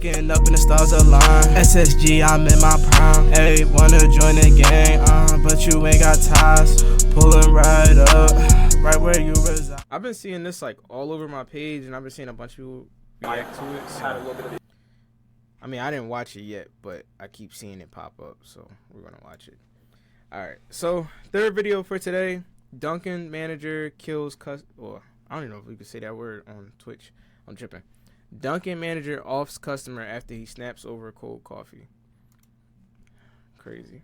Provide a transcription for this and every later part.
Waking up and the stars align. SSG, I'm in my prime. Hey, wanna join the gang, but you ain't got ties. Pulling right up, right where you reside. I've been seeing this like all over my page, and I've been seeing a bunch of people react to it. So. I mean, I didn't watch it yet, but I keep seeing it pop up, so we're gonna watch it. All right, so third video for today. Dunkin manager kills well, I don't even know if we could say that word on Twitch. I'm tripping. Dunkin manager offs customer after he snaps over cold coffee. Crazy.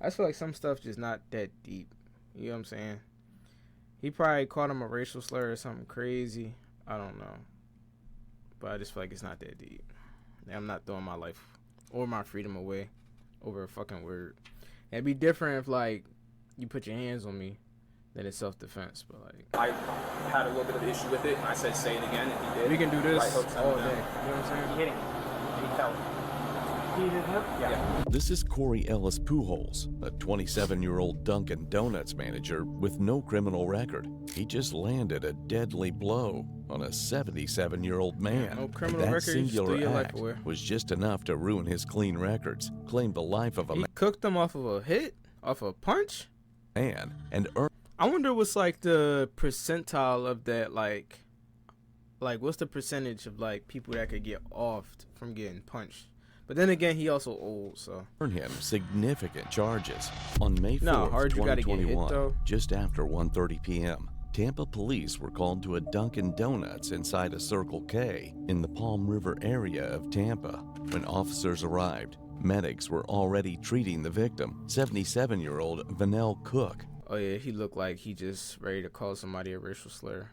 I just feel like some stuff just not that deep. You know what I'm saying? He probably called him a racial slur or something crazy. I don't know. But I just feel like it's not that deep. I'm not throwing my life or my freedom away over a fucking word. It'd be different if, like, you put your hands on me, then it's self-defense. But, like, I had a little bit of an issue with it, and I said say it again, and he did. We can do this right hooks all day. down. You know what I'm saying? He hit him, and he fell. He did him? Yeah. This is Corey Ellis Pujols, a 27-year-old Dunkin' Donuts manager with no criminal record. He just landed a deadly blow on a 77-year-old man. No criminal that record, singular act was just enough to ruin his clean records, claim the life of a man. He cooked him off of a hit? Off a punch? And earned. I wonder what's like the percentile of that, like what's the percentage of like people that could get offed from getting punched? But then again, he also old, so. Earn him significant charges. On May 4th, hard you gotta get hit, 2021, though. just after 1:30 p.m., Tampa police were called to a Dunkin' Donuts inside a Circle K in the Palm River area of Tampa. When officers arrived, medics were already treating the victim, 77-year-old Vanell Cook. Oh yeah, he looked like he just ready to call somebody a racial slur.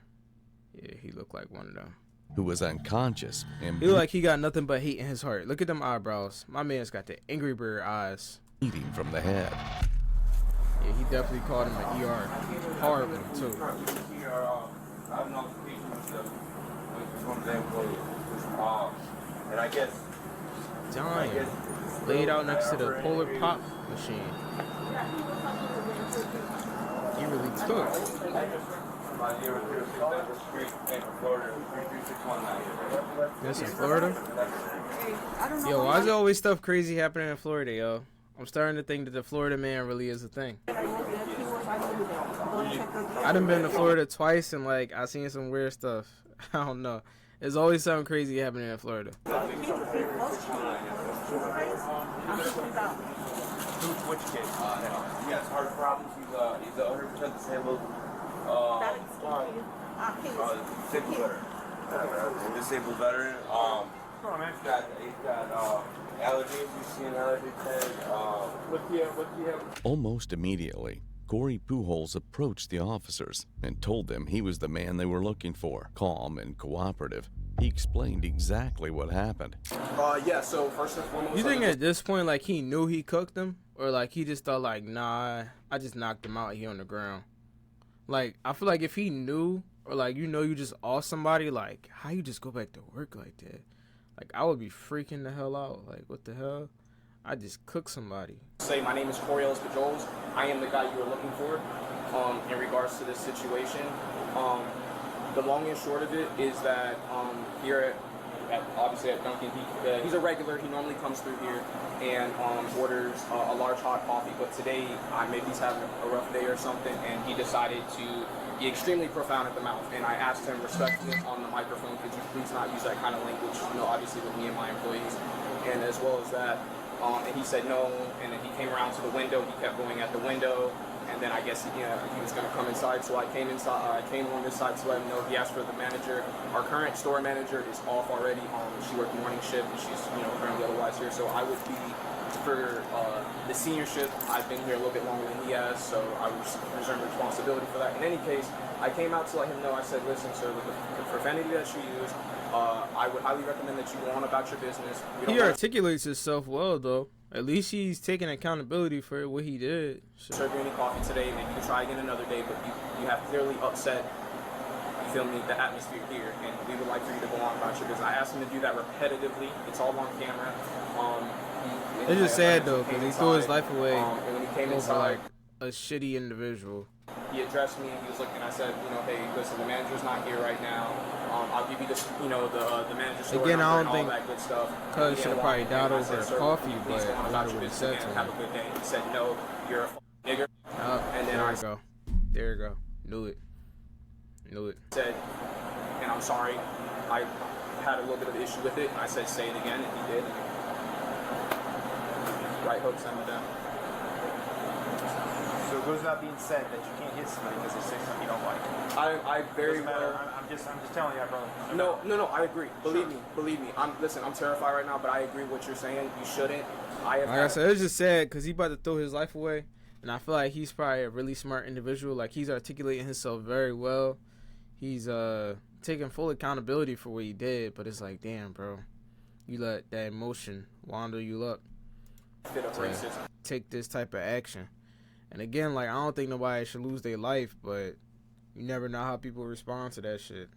Yeah, he looked like one of them. Who was unconscious and he looked like he got nothing but hate in his heart. Look at them eyebrows. My man's got the Angry Bird eyes. bleeding from the head. Yeah, he definitely called him an ER. Hard one, too. And I guess... Dying. Laid out next to the Polar Pop machine. He really took. This in Florida? Yo, why is there always stuff crazy happening in Florida, yo? I'm starting to think that the Florida man really is a thing. I done been to Florida twice and like I seen some weird stuff. I don't know. There's always something crazy happening in Florida. Which kid? He has heart problems. He's 100% disabled. Disabled veteran. He's got allergies. He's seen an allergy tag. What do you have? Almost immediately, Corey Pujols approached the officers and told them he was the man they were looking for. Calm and cooperative, he explained exactly what happened. Yeah, so first and foremost... You think at this point, like, he knew he cooked him? Or, like, he just thought, like, nah, I just knocked him out here on the ground? Like, I feel like if he knew, or, like, you know you just off somebody, like, how you just go back to work like that? Like, I would be freaking the hell out. Like, what the hell? I just cooked somebody. Say, my name is Corey Ellis Pujols. I am the guy you were looking for in regards to this situation. The long and short of it is that here obviously at Dunkin', he's a regular. He normally comes through here and orders a large hot coffee. But today, maybe he's having a rough day or something, and he decided to be extremely profound at the mouth. And I asked him respectfully on the microphone, could you please not use that kind of language, you know, obviously with me and my employees. And as well as that, and he said no, and then he came around to the window. He kept going at the window. And then I guess he was going to come inside, so I came inside. I came on this side to let him know. He asked for the manager. Our current store manager is off already. She worked morning shift, and she's currently otherwise here. So I would be for the senior shift. I've been here a little bit longer than he has, so I was reserving responsibility for that. In any case, I came out to let him know. I said, listen, sir, with the profanity that you use, I would highly recommend that you go on about your business. He articulates himself well, though. At least he's taking accountability for what he did. Serve you any coffee today, maybe you can try again another day, but you have clearly upset, you feel me, the atmosphere here, and we would like for you to go on about your business. I asked him to do that repetitively. It's all on camera. It's just sad, though, because he threw his life away and when he came over, inside, like, a shitty individual. he addressed me. He was looking. I said, you know, hey, listen, the manager's not here right now. I'll give you this, you know, the manager's store Again, I number don't and all think that good stuff. Cuz should have probably died over said, coffee, please but go on I about wonder your what he business, said man. to him. Have a good day. He said, no, you're a nigger. And then there you go. There you go. Knew it. Knew it. Said, and I'm sorry, I had a little bit of issue with it. And I said, say it again, and he did. Right hook, send me down. So it goes without being said that you can't hit somebody because they say something you don't like. I very well. I'm just telling you, brother. No, I agree. Believe me. I'm terrified right now, but I agree with what you're saying. You shouldn't. Like I said, it's just sad because he about to throw his life away, and I feel like he's probably a really smart individual. Like, he's articulating himself very well. He's taking full accountability for what he did, but it's like, damn, bro, you let that emotion wander you up to take this type of action. And again, like, I don't think nobody should lose their life, but you never know how people respond to that shit.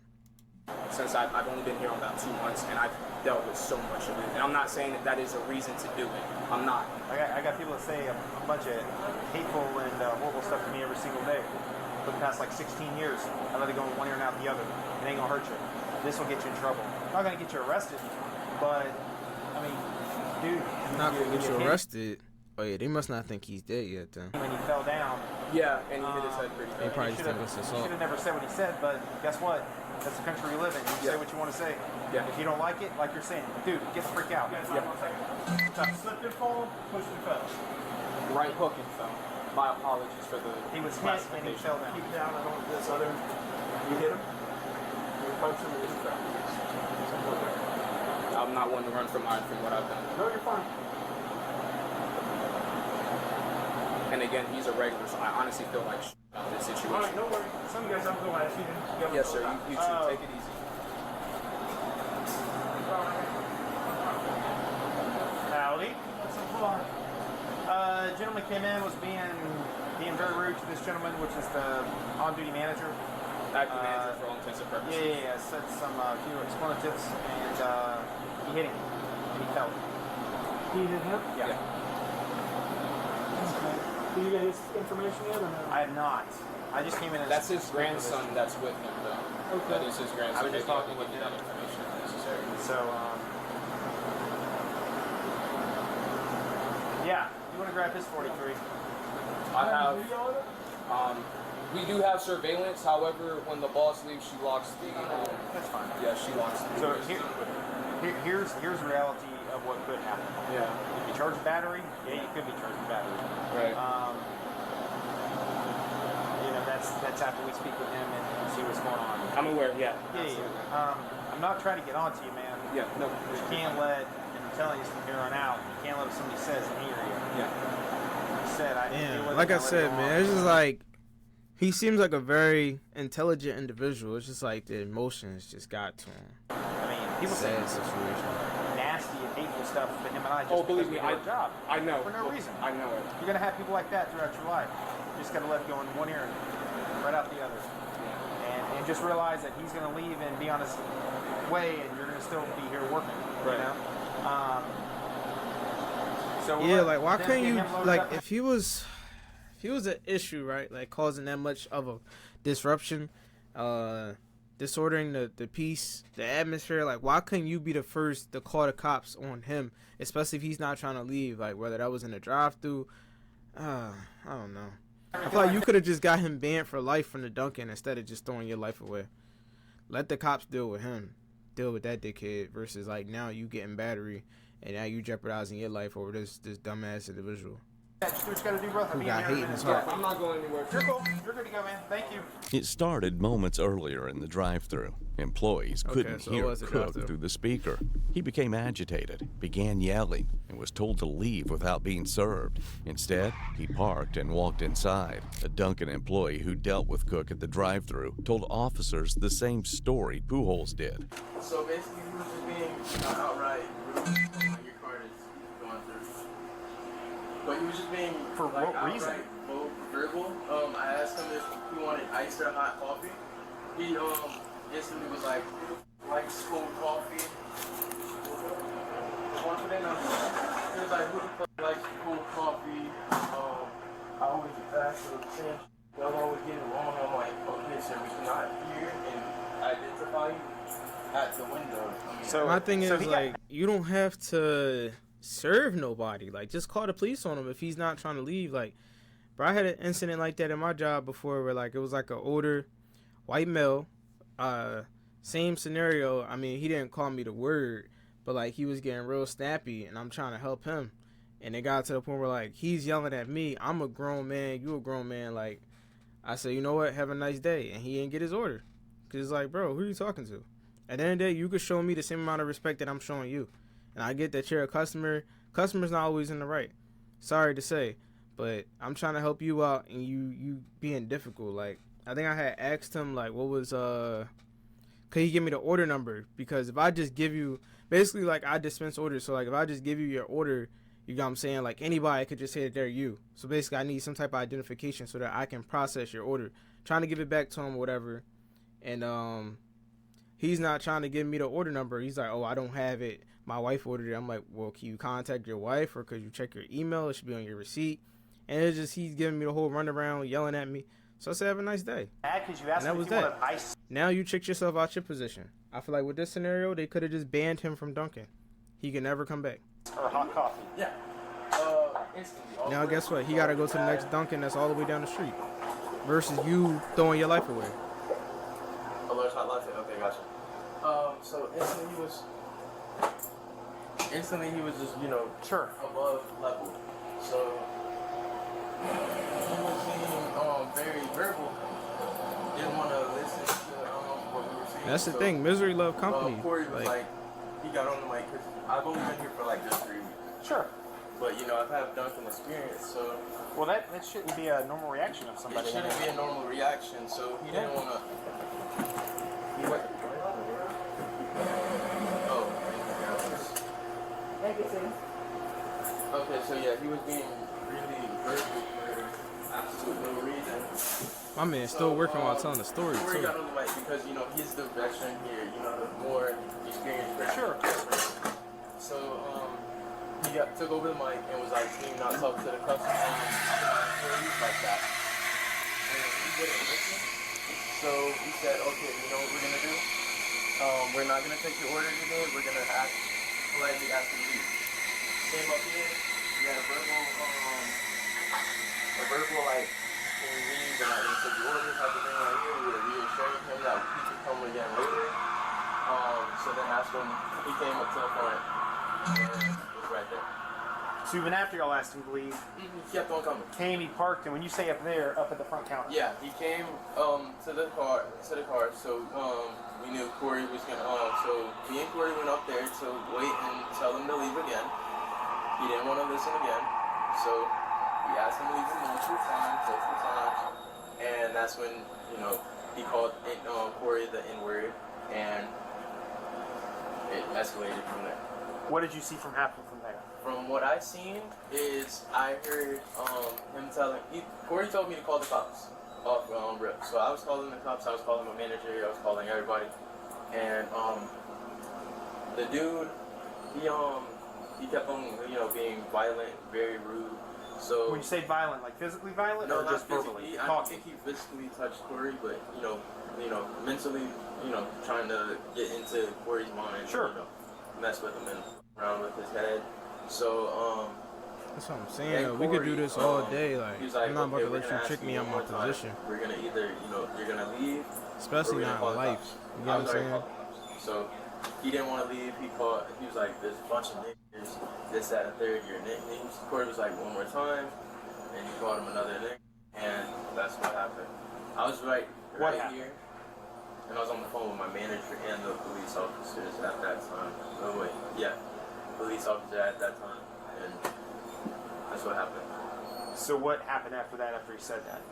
Since I've only been here about 2 months, and I've dealt with so much of it. And I'm not saying that is a reason to do it. I'm not. I got people that say a bunch of hateful and horrible stuff to me every single day. For the past, like, 16 years, I let it go in one ear and out the other. It ain't gonna hurt you. This will get you in trouble. Not gonna get you arrested, but, I mean, dude. Not gonna get you arrested. Oh yeah, they must not think he's dead yet then. When he fell down. Yeah, and he hit his head pretty bad. They probably just think it's assault. He should have never said what he said, but guess what? That's the country we live in. You say what you want to say. Yeah. If you don't like it, like you're saying, dude, get the freak out. Yeah. Slipped and fall, pushed and fell. Right hook and fell. My apologies for the He was hit and he fell down. Keep down, I don't this other. You hit him? You punched him and he fell. I'm not one to run from what I've done. No, you're fine. And again, he's a regular, so I honestly feel like about this situation. All right, no worries. Some guys have to go at you. Yes, sir. You too. Take it easy. Howdy. Gentleman came in, was being very rude to this gentleman, which is the on-duty manager. Acting manager for all intents and purposes. Yeah. Said some few expletives, and he hit him, and he fell. He hit him? Yeah. Did you get his information yet or no? I have not. I just came in. That's his grandson that's with him, though. Okay. That is his grandson. I was just talking with with him. that information if necessary. So, yeah, you want to grab his 43? I have. We do have surveillance. However, when the boss leaves, she locks the. That's fine. Yeah, she locks the. So here's the reality of what could happen. Yeah. If you charge a battery, yeah, you could be charged a battery. Right. That's after we speak with him and see what's going on. I'm aware. Yeah. Yeah. I'm not trying to get on to you, man. Yeah. No. But you can't let, and I'm telling you from here on out, you can't let what somebody says and hear you. Yeah. He said, Like I said, man, it's just like, he seems like a very intelligent individual. It's just like the emotions just got to him. I mean, people say Sad situation. nasty and hateful stuff to him and I just Believe me, our job. I know. For no reason. I know it. You're going to have people like that throughout your life. You just got to let it go in one ear and right out the other. And just realize that he's going to leave and be on his way and you're going to still be here working. Right. You know? So Yeah, like, why couldn't you, like, if he was an issue, right, like causing that much of a disruption, disordering the peace, the atmosphere, like, why couldn't you be the first to call the cops on him, especially if he's not trying to leave, like, whether that was in the drive-thru, I don't know. I feel like you could have just got him banned for life from the Dunkin' instead of just throwing your life away. Let the cops deal with him, deal with that dickhead, versus, like, now you getting battery, and now you jeopardizing your life over this dumbass individual. Just do what you gotta do, bro. Who got hate in his heart. I'm not going anywhere. You're cool. You're good to go, man. Thank you. It started moments earlier in the drive-thru. Employees couldn't so it hear was a Cook drive-thru. through the speaker. He became agitated, began yelling, and was told to leave without being served. Instead, he parked and walked inside. A Dunkin' employee who dealt with Cook at the drive-thru told officers the same story Pujols did. So basically, he was just being outright rude when your card is going through. But he was just being For like, what reason? outright verbal. I asked him if he wanted iced or hot coffee. He instantly was like cold coffee. He was like, who the fuck likes cold coffee? I always ask the same y'all always get it wrong. I'm like, okay, sir, we cannot hear and identify you at the window. I mean, So My thing so is, he got- like, you don't have to serve nobody. Like, just call the police on him if he's not trying to leave. Like, bro, I had an incident like that in my job before where, like, it was like an older white male. Same scenario. I mean, he didn't call me the word, but, like, he was getting real snappy, and I'm trying to help him. And it got to the point where, like, he's yelling at me. I'm a grown man. You a grown man. Like, I said, you know what? Have a nice day. And he didn't get his order. Because it's like, bro, who are you talking to? At the end of the day, you could show me the same amount of respect that I'm showing you. And I get that you're a customer. Customer's not always in the right. Sorry to say. But I'm trying to help you out, and you being difficult. Like, I think I had asked him, like, what was, could he give me the order number? Because if I just give you, basically, like, I dispense orders. So, like, if I just give you your order, you know what I'm saying? Like, anybody could just say that they're you. So, basically, I need some type of identification so that I can process your order. Trying to give it back to him or whatever. And, he's not trying to give me the order number. He's like, oh, I don't have it. My wife ordered it. I'm like, well, can you contact your wife, or could you check your email? It should be on your receipt. And it's just, he's giving me the whole runaround, yelling at me. So I said, have a nice day. Because you asked And that him was if he that. wanted ice. Now you tricked yourself out your position. I feel like with this scenario, they could have just banned him from Dunkin. He can never come back. Or hot coffee. yeah. Instantly. All Now the guess way what? He got to go to the next Dunkin' that's all the way down the street. Versus you throwing your life away. A large hot latte. Okay, gotcha. So instantly he was just, you know, Sure. above level. So he was being very verbal. Didn't want to listen to what we were saying. That's the So, thing. Misery love company. Corey was like, he got on the mic because I've only been here for like just 3 weeks. Sure. But you know, I've had Dunkin' experience, so Well, that shouldn't be a normal reaction of somebody. it shouldn't be a normal reaction. So he didn't want to. Oh. Okay, so yeah, he was being really verbal for absolute no reason. My man still working while telling the story Corey too. got on the mic because, you know, he's the veteran here, you know, the more experienced person. Sure. So, he took over the mic and was like, can you not talk to the customer employees like that? And he didn't listen. So we said, okay, you know what we're gonna do? We're not gonna take your order today. We're gonna politely ask you to leave. Came up here, we had a verbal like, can you leave? We're not gonna take your order type of thing right here. We were reassuring him that he could come again later. So then that's when he came up to the front and was right there. So even after y'all asked him to leave, He kept on coming. he parked, and when you say up there, up at the front counter. Yeah, he came to the car. So we knew Corey was gonna. So me and Corey went up there to wait and tell him to leave again. He didn't want to listen again, so we asked him to leave multiple times, and that's when, you know, he called Corey the N-word, and it escalated from there. What did you see from happen from there? From what I seen is I heard him Corey told me to call the cops off rip. So I was calling the cops, I was calling my manager, I was calling everybody. And the dude, he kept on, you know, being violent, very rude. So When you say violent, like physically violent, no, or not just verbally? physically. I don't think he physically touched Corey, but you know, mentally, you know, trying to get into Corey's mind. Sure. You know, mess with him and around with his head. So That's what I'm saying. and We could do Corey, this all day. Like, he was like, I'm not okay, about to we're let gonna you ask trick me out one my more time. position. We're gonna either, you know, you're gonna leave, Especially or we're gonna not call in the life. cops. You know what I'm saying? So he didn't want to leave. He was like, there's a bunch of niggas, this, that, and third. Your nicknames. Corey was like, one more time, and he called him another nick, and that's what happened. I was right happened? here, and I was on the phone with my manager and the police officers at that time. Oh wait, yeah, police officer at that time, and that's what happened. So what happened after that, after he said that?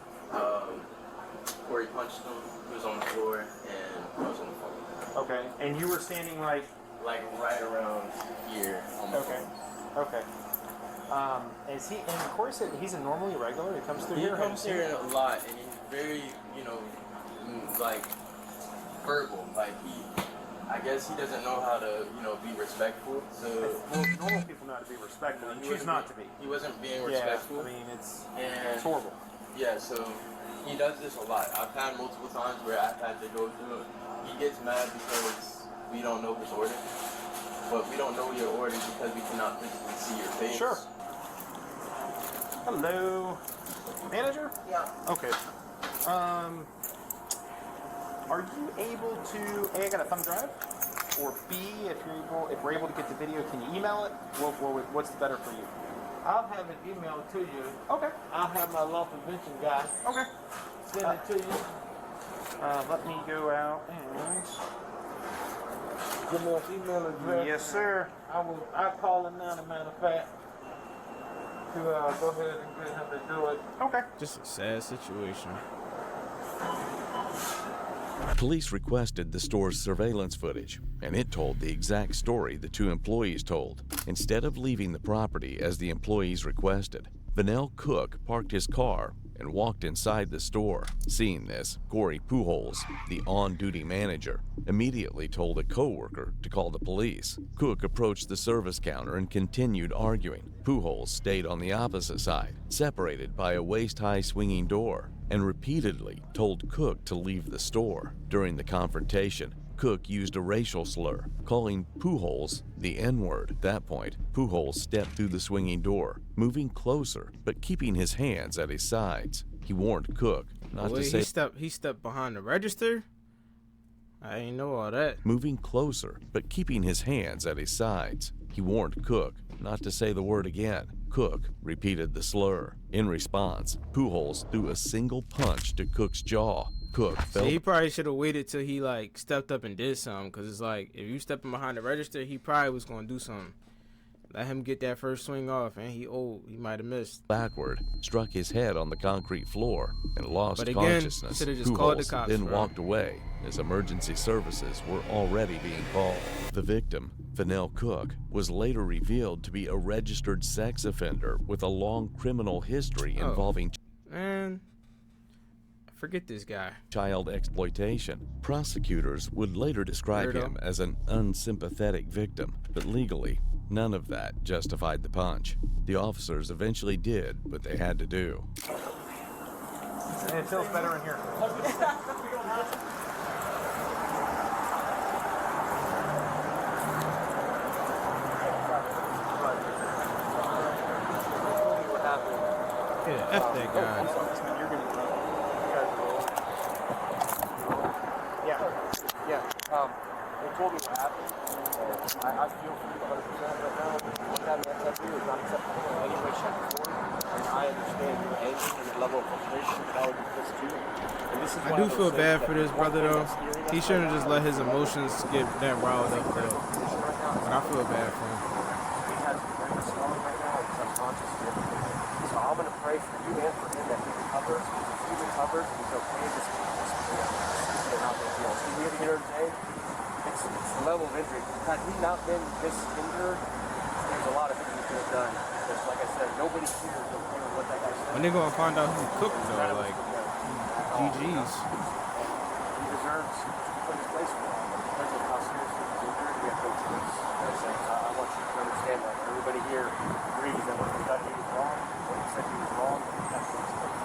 Corey punched him. He was on the floor, and I was on the phone. Okay. And you were standing like... Like right around here on the Okay. phone. Okay. And Corey said he's a normally regular? He comes through He here? comes here a lot, and he's very, you know, like verbal. Like I guess he doesn't know how to, you know, be respectful. So Well, normal people know how to be respectful. You choose not to be. He wasn't being Yeah, respectful. I mean, it's and horrible. yeah, so He does this a lot. I've had multiple times where I've had to go through it. He gets mad because we don't know his order. But we don't know your order because we cannot physically see your face. Sure. Hello. Manager? Yeah. Okay. Are you able to, A, I got a thumb drive, or B, if we're able to get the video, can you email it? What's better for you? I'll have it emailed to you. Okay. I'll have my law prevention guy Okay. send it to you. Let me go out and... Give me an email address. Yes, sir. I'll call him now, as a matter of fact, to go ahead and get him to do it. Okay. Just a sad situation. Police requested the store's surveillance footage, and it told the exact story the two employees told. Instead of leaving the property as the employees requested, Vanell Cook parked his car and walked inside the store. Seeing this, Corey Pujols, the on-duty manager, immediately told a coworker to call the police. Cook approached the service counter and continued arguing. Pujols stayed on the opposite side, separated by a waist-high swinging door, and repeatedly told Cook to leave the store. During the confrontation, Cook used a racial slur, calling Pujols the N-word. At that point, Pujols stepped through the swinging door, moving closer but keeping his hands at his sides. He warned Cook not to say he stepped behind the register? I ain't know all that. moving closer but keeping his hands at his sides. He warned Cook not to say the word again. Cook repeated the slur. In response, Pujols threw a single punch to Cook's jaw. Cook fell. See, he probably should have waited till he like stepped up and did something, because it's like if you stepping behind the register, he probably was going to do something. Let him get that first swing off, and he might have missed. Backward, struck his head on the concrete floor, and lost But again, consciousness. should have just called the Pujols cops, then bro. walked away as emergency services were already being called. The victim, Vanell Cook, was later revealed to be a registered sex offender with a long criminal history involving Man, forget this guy. child exploitation. Prosecutors would later describe Weirdo. him as an unsympathetic victim, but legally, none of that justified the punch. The officers eventually did what they had to do. And it feels better in here. Yeah, F that guy. Yeah. They told me what happened. I feel for you 100% right now. What happened at that is not acceptable in any way, shape, or form. And I understand your anger and your level of frustration, but I would be pissed too. And this is I do feel bad for this brother though. He shouldn't have just let his emotions get that riled up though. But I feel bad for him. He has very strong right now. He's unconscious and everything. So I'm going to pray for you and for him that he recovers. If he recovers, he's okay. This is not big deal. See, we here today. It's the level of injury. Had he not been this injured, there's a lot of things he could have done. Because, like I said, nobody here is okay with what that guy said. When they gonna find out who cooked though, like GG's. He deserves to put his place for him. Because of how seriously he's injured, we have no choice. I want you to understand that. Everybody here agrees that what he done, he was wrong. What he said he was wrong. That's what he's doing.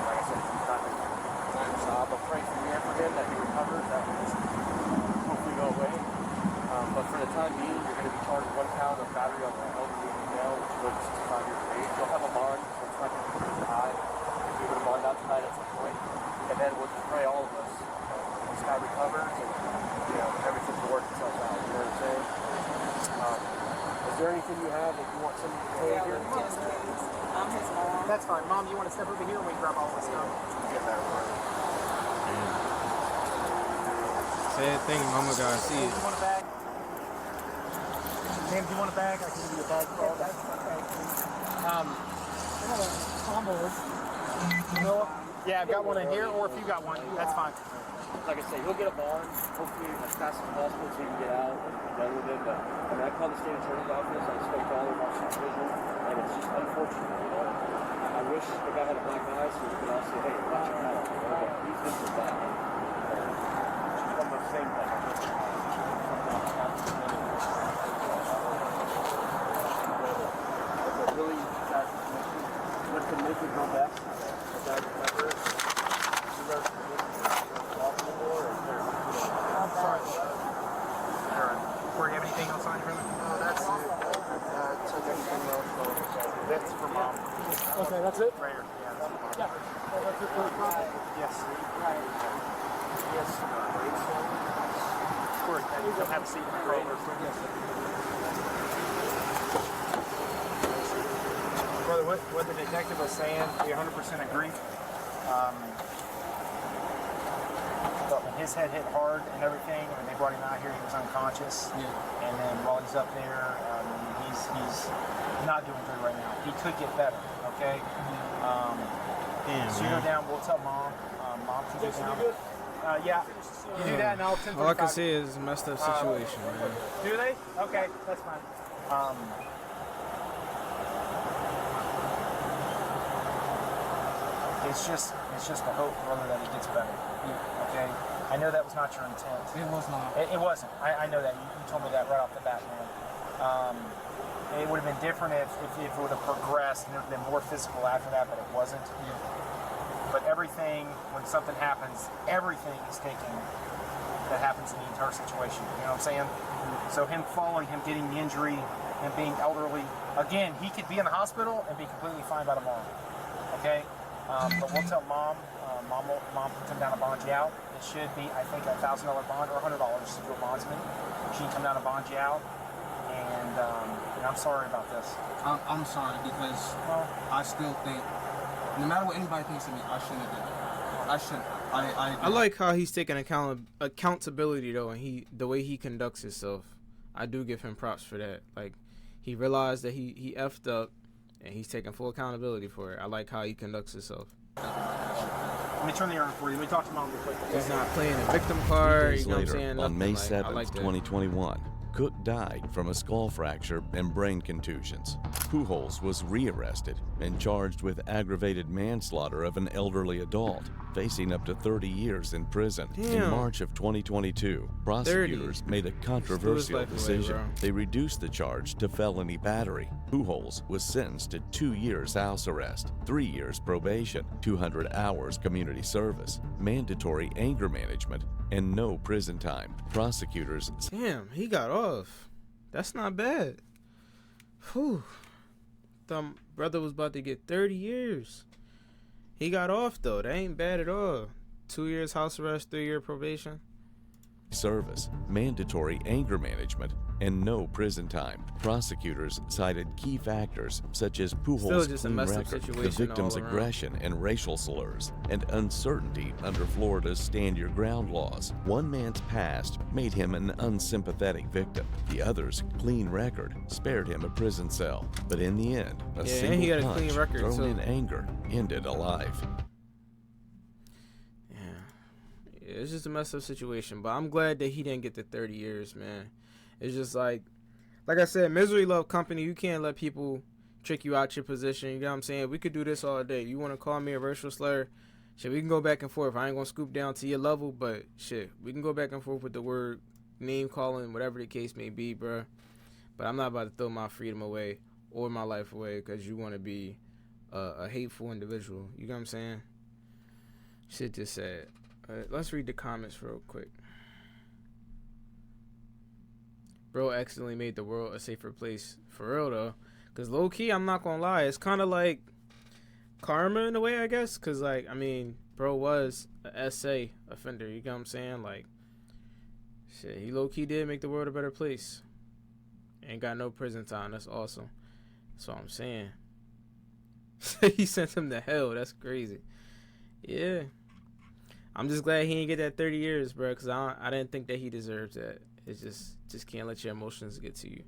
Like I said, he's not injured. So I'm going to pray for you and for him that he recovers, that will hopefully go away. But for the time being, you're going to be charged 1 pound of battery on the elderly female, which is over 65 years of age. You'll have a bond, so it's not going to be too high. You're going to bond out tonight at some point. And then we'll just pray all of us. This guy recovers and, everything will work itself out. You know what I'm saying? Is there anything you have that you want somebody to say here? Yes, please. I'm his mom. That's fine. Mom, you want to step over here and we grab all this stuff? Get that right. Sad thing, mama gotta see Do it. you want a bag? James, do you want a bag? I can give you a bag for all that. I have a combo. Yeah, I've got one in here, or if you got one, that's fine. Like I say, he'll get a bond, hopefully as fast as possible so he can get out and be done with it. But when I called the state attorney's office, I spoke to all of our supervision, and it's just unfortunate, I wish the guy had a black eye so we could all say, hey, watch your mouth, but he's just as bad. From the same thing. It's a really sad situation. What can make it go best? Okay, that's it? Right here. Yeah, that's the Yeah. That's it for the problem? Yes. Yes. Corey, you don't have a seat in the car real quick. Brother, what the detective was saying, we 100% agree. But when his head hit hard and everything, when they brought him out here, he was unconscious. Yeah. And then while he's up there, he's not doing good right now. He could get better, okay? So you go down, we'll tell Mom. Mom can go down. Yeah, you do that and I'll 10:45. All I can see is a messed up situation, man. Do they? Okay, that's fine. It's just a hope, brother, that it gets better. Yeah. Okay? I know that was not your intent. It was not. It wasn't. I know that. You told me that right off the bat, man. It would have been different if it would have progressed and there would have been more physical after that, but it wasn't. Yeah. But everything, when something happens, everything is taken that happens in the entire situation. You know what I'm saying? So him falling, him getting the injury, him being elderly, again, he could be in the hospital and be completely fine by tomorrow. Okay? But we'll tell Mom. Mom puts him down a bond you out. It should be, I think, a $1,000 bond or $100 to do a bondsman. She can come down and bond you out. And I'm sorry about this. I'm sorry because I still think, no matter what anybody thinks of me, I shouldn't have done it. I shouldn't. I like how he's taking accountability though, and the way he conducts himself. I do give him props for that. Like, he realized that he effed up, and he's taking full accountability for it. I like how he conducts himself. Let me turn the air for you. Let me talk to Mom real quick. He's not playing a victim card. 3 days You know what I'm later, saying? on May Nothing 7th, I like that. 2021, Cook died from a skull fracture and brain contusions. Pujols was rearrested and charged with aggravated manslaughter of an elderly adult, facing up to 30 years in prison. Damn. In March of 2022, prosecutors made a controversial life away, decision. bro. They reduced the charge to felony battery. Pujols was sentenced to 2 years house arrest, 3 years probation, 200 hours community service, mandatory anger management, and no prison time. Prosecutors. Damn, he got off. That's not bad. Whew. Thought brother was about to get 30 years. He got off though. That ain't bad at all. 2 years house arrest, 3-year probation. Service, mandatory anger management, and no prison time. Prosecutors cited key factors such as Still Pujols' just a clean messed up record, the situation victim's all around. aggression and racial slurs, and uncertainty under Florida's Stand Your Ground laws. One man's past made him an unsympathetic victim. The other's clean record spared him a prison cell. But in the end, a Yeah, and he single got a clean punch record, thrown too. in anger ended a life. It's just a messed up situation, but I'm glad that he didn't get the 30 years, man. It's just like I said, misery love company. You can't let people trick you out your position. You know what I'm saying? We could do this all day. You want to call me a racial slur? Shit, we can go back and forth. I ain't gonna scoop down to your level, but shit, we can go back and forth with the word name calling, whatever the case may be, bro. But I'm not about to throw my freedom away or my life away because you want to be a hateful individual. You know what I'm saying? Shit just sad. Let's read the comments real quick. Bro accidentally made the world a safer place. For real, though. Because low-key, I'm not going to lie, it's kind of like karma in a way, I guess. Because, like, I mean, bro was a SA offender. You know what I'm saying? Like, shit, he low-key did make the world a better place. Ain't got no prison time. That's awesome. That's what I'm saying. He sent him to hell. That's crazy. Yeah. I'm just glad he didn't get that 30 years, bro, because I didn't think that he deserved that. It's just can't let your emotions get to you.